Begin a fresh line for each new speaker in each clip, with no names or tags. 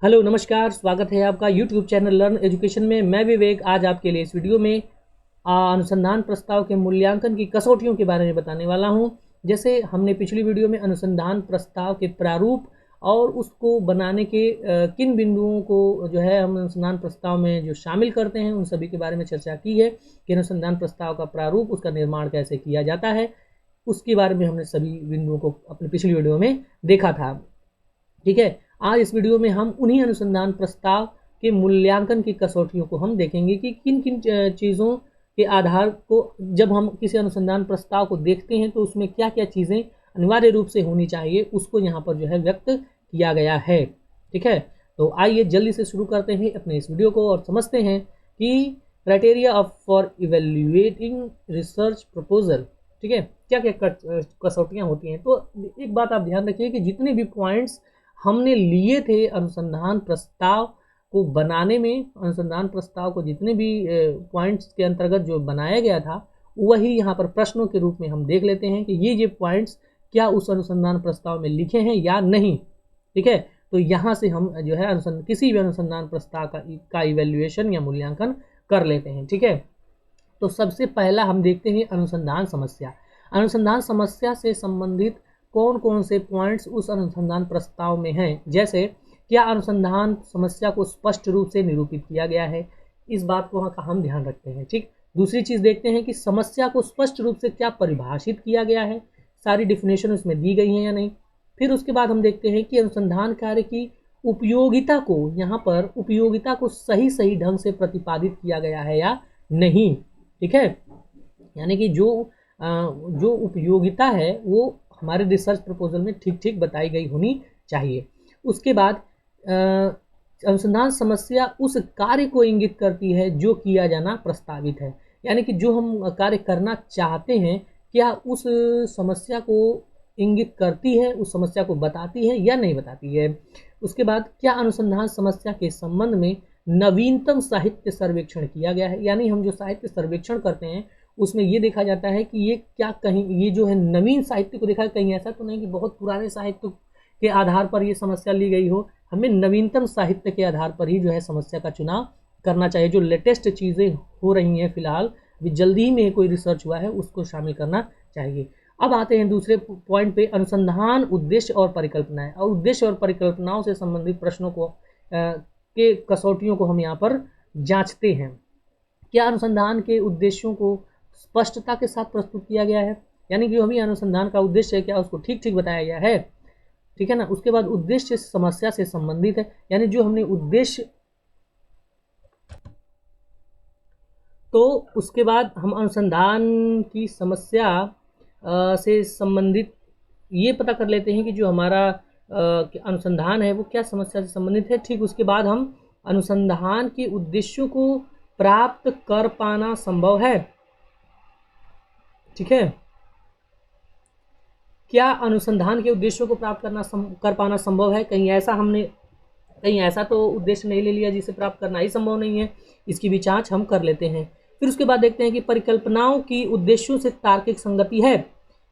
Hello नमस्कार, स्वागत है आपका यूट्यूब चैनल लर्न एजुकेशन में। मैं विवेक आज आपके लिए इस वीडियो में अनुसंधान प्रस्ताव के मूल्यांकन की कसौटियों के बारे में बताने वाला हूं। जैसे हमने पिछली वीडियो में अनुसंधान प्रस्ताव के प्रारूप और उसको बनाने के किन बिंदुओं को जो है हम अनुसंधान प्रस्ताव में जो शामिल करते हैं उन सभी के बारे में चर्चा की है कि अनुसंधान प्रस्ताव का प्रारूप, उसका निर्माण कैसे किया जाता है, उसके बारे में हमने सभी बिंदुओं को अपनी पिछली वीडियो में देखा था। ठीक है, आज इस वीडियो में हम उन्हीं अनुसंधान प्रस्ताव के मूल्यांकन की कसौटियों को हम देखेंगे कि किन किन चीज़ों के आधार को जब हम किसी अनुसंधान प्रस्ताव को देखते हैं तो उसमें क्या क्या चीज़ें अनिवार्य रूप से होनी चाहिए, उसको यहाँ पर जो है व्यक्त किया गया है। ठीक है, तो आइए जल्दी से शुरू करते हैं अपने इस वीडियो को और समझते हैं कि criteria of for evaluating research proposal. ठीक है, क्या क्या कसौटियाँ होती हैं। तो एक बात आप ध्यान रखिए कि जितने भी पॉइंट्स हमने लिए थे अनुसंधान प्रस्ताव को बनाने में, अनुसंधान प्रस्ताव को जितने भी पॉइंट्स के अंतर्गत जो बनाया गया था वही यहाँ पर प्रश्नों के रूप में हम देख लेते हैं कि ये पॉइंट्स क्या उस अनुसंधान प्रस्ताव में लिखे हैं या नहीं। ठीक है, तो यहाँ से हम जो है किसी भी अनुसंधान प्रस्ताव का इवेल्युएशन या मूल्यांकन कर लेते हैं। ठीक है, तो सबसे पहला हम देखते हैं अनुसंधान समस्या। अनुसंधान समस्या से संबंधित कौन कौन से पॉइंट्स उस अनुसंधान प्रस्ताव में हैं। जैसे क्या अनुसंधान समस्या को स्पष्ट रूप से निरूपित किया गया है, इस बात को हम ध्यान रखते हैं। ठीक, दूसरी चीज़ देखते हैं कि समस्या को स्पष्ट रूप से क्या परिभाषित किया गया है, सारी डिफिनेशन उसमें दी गई हैं या नहीं। फिर उसके बाद हम देखते हैं कि अनुसंधान कार्य की उपयोगिता को, यहाँ पर उपयोगिता को सही सही ढंग से प्रतिपादित किया गया है या नहीं। ठीक है, यानी कि जो उपयोगिता है वो हमारे रिसर्च प्रपोजल में ठीक ठीक बताई गई होनी चाहिए। उसके बाद अनुसंधान समस्या उस कार्य को इंगित करती है जो किया जाना प्रस्तावित है, यानी कि जो हम कार्य करना चाहते हैं क्या उस समस्या को इंगित करती है, उस समस्या को बताती है या नहीं बताती है। उसके बाद क्या अनुसंधान समस्या के संबंध में नवीनतम साहित्य सर्वेक्षण किया गया है, यानी हम जो साहित्य सर्वेक्षण करते हैं उसमें ये देखा जाता है कि ये क्या कहीं ये जो है नवीन साहित्य को देखा, कहीं ऐसा तो नहीं कि बहुत पुराने साहित्य के आधार पर ये समस्या ली गई हो। हमें नवीनतम साहित्य के आधार पर ही जो है समस्या का चुनाव करना चाहिए। जो लेटेस्ट चीज़ें हो रही हैं फिलहाल, अभी जल्दी ही में कोई रिसर्च हुआ है, उसको शामिल करना चाहिए। अब आते हैं दूसरे पॉइंट पे, अनुसंधान उद्देश्य और परिकल्पनाएं। और उद्देश्य और परिकल्पनाओं से संबंधित प्रश्नों को के कसौटियों को हम यहाँ पर जांचते हैं। क्या अनुसंधान के उद्देश्यों को स्पष्टता के साथ प्रस्तुत किया गया है, यानी कि हमें अनुसंधान का उद्देश्य है क्या उसको ठीक ठीक बताया गया है। ठीक है ना। उसके बाद उद्देश्य समस्या से संबंधित है, यानी जो हमने उद्देश्य, तो उसके बाद हम अनुसंधान की समस्या से संबंधित ये पता कर लेते हैं कि जो हमारा अनुसंधान है वो क्या समस्या से संबंधित है। ठीक, उसके बाद हम अनुसंधान के उद्देश्यों को प्राप्त कर पाना संभव है। ठीक है, क्या अनुसंधान के उद्देश्यों को प्राप्त कर पाना संभव है, कहीं ऐसा तो उद्देश्य नहीं ले लिया जिसे प्राप्त करना ही संभव नहीं है, इसकी भी जांच हम कर लेते हैं। फिर उसके बाद देखते हैं कि परिकल्पनाओं की उद्देश्यों से तार्किक संगति है,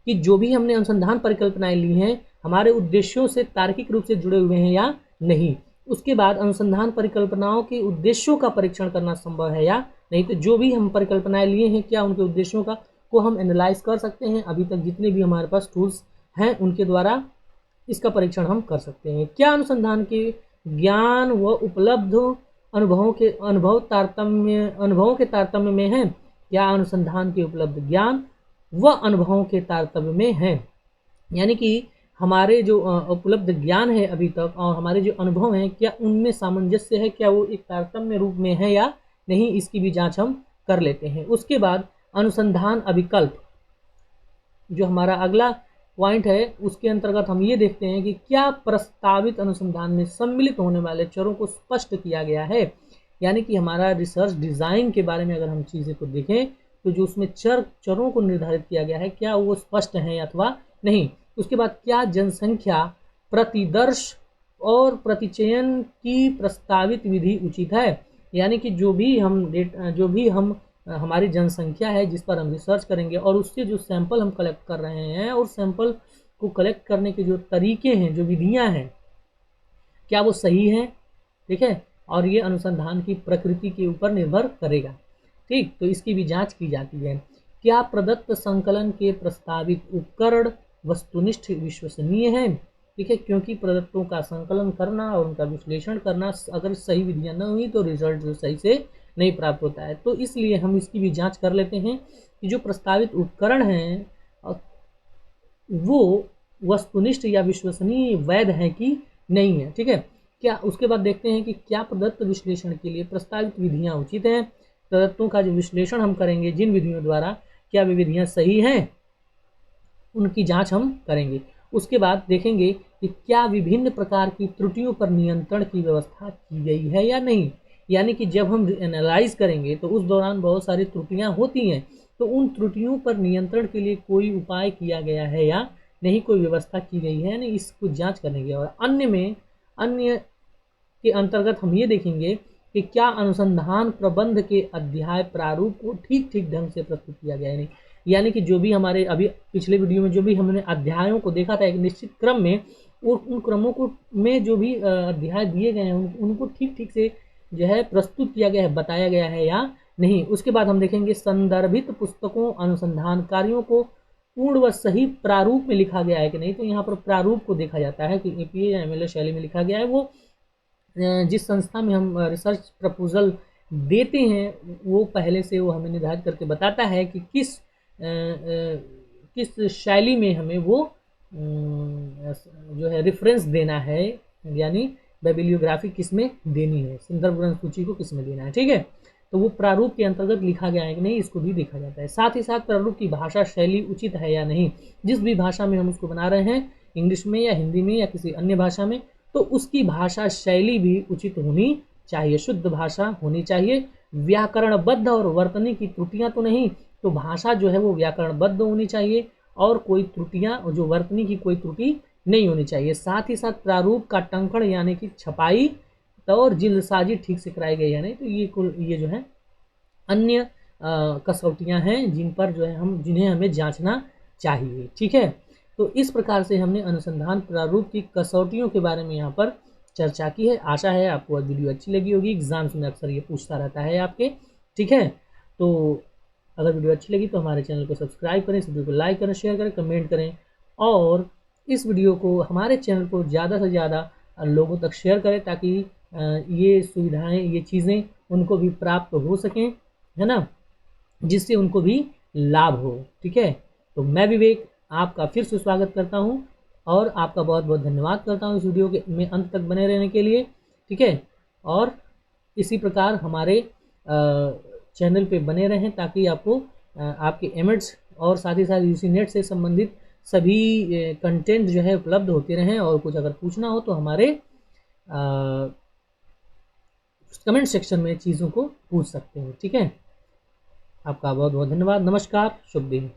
कि जो भी हमने अनुसंधान परिकल्पनाएं ली हैं हमारे उद्देश्यों से तार्किक रूप से जुड़े हुए हैं या नहीं। उसके बाद अनुसंधान परिकल्पनाओं के उद्देश्यों का परीक्षण करना संभव है या नहीं। तो जो भी हम परिकल्पनाएं लिए हैं क्या उनके उद्देश्यों को हम एनालाइज कर सकते हैं, अभी तक जितने भी हमारे पास टूल्स हैं उनके द्वारा इसका परीक्षण हम कर सकते हैं। क्या अनुसंधान के ज्ञान व उपलब्ध अनुभवों के तारतम्य में है, क्या अनुसंधान के उपलब्ध ज्ञान व अनुभवों के तारतम्य में है, यानी कि हमारे जो उपलब्ध ज्ञान है अभी तक और हमारे जो अनुभव हैं क्या उनमें सामंजस्य है, क्या वो एक तारतम्य रूप में है या नहीं, इसकी भी जांच हम कर लेते हैं। उसके बाद अनुसंधान अभिकल्प, जो हमारा अगला पॉइंट है, उसके अंतर्गत हम ये देखते हैं कि क्या प्रस्तावित अनुसंधान में सम्मिलित होने वाले चरों को स्पष्ट किया गया है, यानी कि हमारा रिसर्च डिज़ाइन के बारे में अगर हम चीज़ें को देखें तो जो उसमें चरों को निर्धारित किया गया है क्या वो स्पष्ट हैं अथवा नहीं। उसके बाद क्या जनसंख्या प्रतिदर्श और प्रतिचयन की प्रस्तावित विधि उचित है, यानी कि जो भी हम हमारी जनसंख्या है जिस पर हम रिसर्च करेंगे और उससे जो सैंपल हम कलेक्ट कर रहे हैं और सैंपल को कलेक्ट करने के जो तरीके हैं, जो विधियां हैं, क्या वो सही हैं ठीक है, और ये अनुसंधान की प्रकृति के ऊपर निर्भर करेगा। ठीक, तो इसकी भी जांच की जाती है। क्या प्रदत्त संकलन के प्रस्तावित उपकरण वस्तुनिष्ठ विश्वसनीय है? ठीक है, क्योंकि प्रदत्तों का संकलन करना और उनका विश्लेषण करना अगर सही विधियां न हुई तो रिजल्ट जो सही से नहीं प्राप्त होता है। तो इसलिए हम इसकी भी जांच कर लेते हैं कि जो प्रस्तावित उपकरण हैं वो वस्तुनिष्ठ या विश्वसनीय वैध है कि नहीं है। ठीक है, क्या उसके बाद देखते हैं कि क्या प्रदत्त विश्लेषण के लिए प्रस्तावित विधियां उचित हैं। प्रदत्तों का जो विश्लेषण हम करेंगे जिन विधियों द्वारा, क्या वे विधियां सही हैं, उनकी जांच हम करेंगे। उसके बाद देखेंगे कि क्या विभिन्न प्रकार की त्रुटियों पर नियंत्रण की व्यवस्था की गई है या नहीं। यानी कि जब हम एनालाइज करेंगे तो उस दौरान बहुत सारी त्रुटियां होती हैं, तो उन त्रुटियों पर नियंत्रण के लिए कोई उपाय किया गया है या नहीं, कोई व्यवस्था की गई है या नहीं, इसको जांच करेंगे। और अन्य के अंतर्गत हम ये देखेंगे कि क्या अनुसंधान प्रबंध के अध्याय प्रारूप को ठीक ढंग से प्रस्तुत किया गया है नहीं। यानी कि जो भी हमारे अभी पिछले वीडियो में जो भी हमने अध्यायों को देखा था एक निश्चित क्रम में, उन क्रमों को में जो भी अध्याय दिए गए हैं उनको ठीक से जो है प्रस्तुत किया गया है, बताया गया है या नहीं। उसके बाद हम देखेंगे संदर्भित पुस्तकों अनुसंधान कार्यों को पूर्ण व सही प्रारूप में लिखा गया है कि नहीं। तो यहाँ पर प्रारूप को देखा जाता है कि ईपीए या एमएलए शैली में लिखा गया है। वो जिस संस्था में हम रिसर्च प्रपोजल देते हैं वो पहले से वो हमें निर्धारित करके बताता है कि किस शैली में हमें वो जो है रेफरेंस देना है, यानी बाइबिलियोग्राफी किस में देनी है, संदर्भ ग्रंथ सूची को किस में देना है। ठीक है, तो वो प्रारूप के अंतर्गत लिखा गया है कि नहीं, इसको भी देखा जाता है। साथ ही साथ प्रारूप की भाषा शैली उचित है या नहीं। जिस भी भाषा में हम उसको बना रहे हैं, इंग्लिश में या हिंदी में या किसी अन्य भाषा में, तो उसकी भाषा शैली भी उचित होनी चाहिए, शुद्ध भाषा होनी चाहिए। व्याकरणबद्ध और वर्तनी की त्रुटियां तो नहीं, तो भाषा जो है वो व्याकरणबद्ध होनी चाहिए और कोई त्रुटियां जो वर्तनी की कोई त्रुटि नहीं होनी चाहिए। साथ ही साथ प्रारूप का टंकण यानी कि छपाई और जिल्दसाजी ठीक से कराई गई है नहीं। तो ये जो है अन्य कसौटियां हैं जिन पर जो है जिन्हें हमें जांचना चाहिए। ठीक है, तो इस प्रकार से हमने अनुसंधान प्रारूप की कसौटियों के बारे में यहाँ पर चर्चा की है। आशा है आपको वीडियो अच्छी लगी होगी। एग्जाम्स में अक्सर ये पूछता रहता है आपके। ठीक है, तो अगर वीडियो अच्छी लगी तो हमारे चैनल को सब्सक्राइब करें, इस वीडियो को लाइक करें, शेयर करें, कमेंट करें और इस वीडियो को हमारे चैनल को ज़्यादा से ज़्यादा लोगों तक शेयर करें ताकि ये सुविधाएं, ये चीज़ें उनको भी प्राप्त हो सकें, है ना, जिससे उनको भी लाभ हो। ठीक है, तो मैं विवेक आपका फिर से स्वागत करता हूं और आपका बहुत बहुत धन्यवाद करता हूं इस वीडियो के में अंत तक बने रहने के लिए। ठीक है, और इसी प्रकार हमारे चैनल पे बने रहें ताकि आपको आपके एमएड्स और साथ ही साथ यूसी नेट से संबंधित सभी कंटेंट जो है उपलब्ध होते रहें। और कुछ अगर पूछना हो तो हमारे कमेंट सेक्शन में चीज़ों को पूछ सकते हैं। ठीक है, आपका बहुत बहुत धन्यवाद। नमस्कार, शुभ दिन।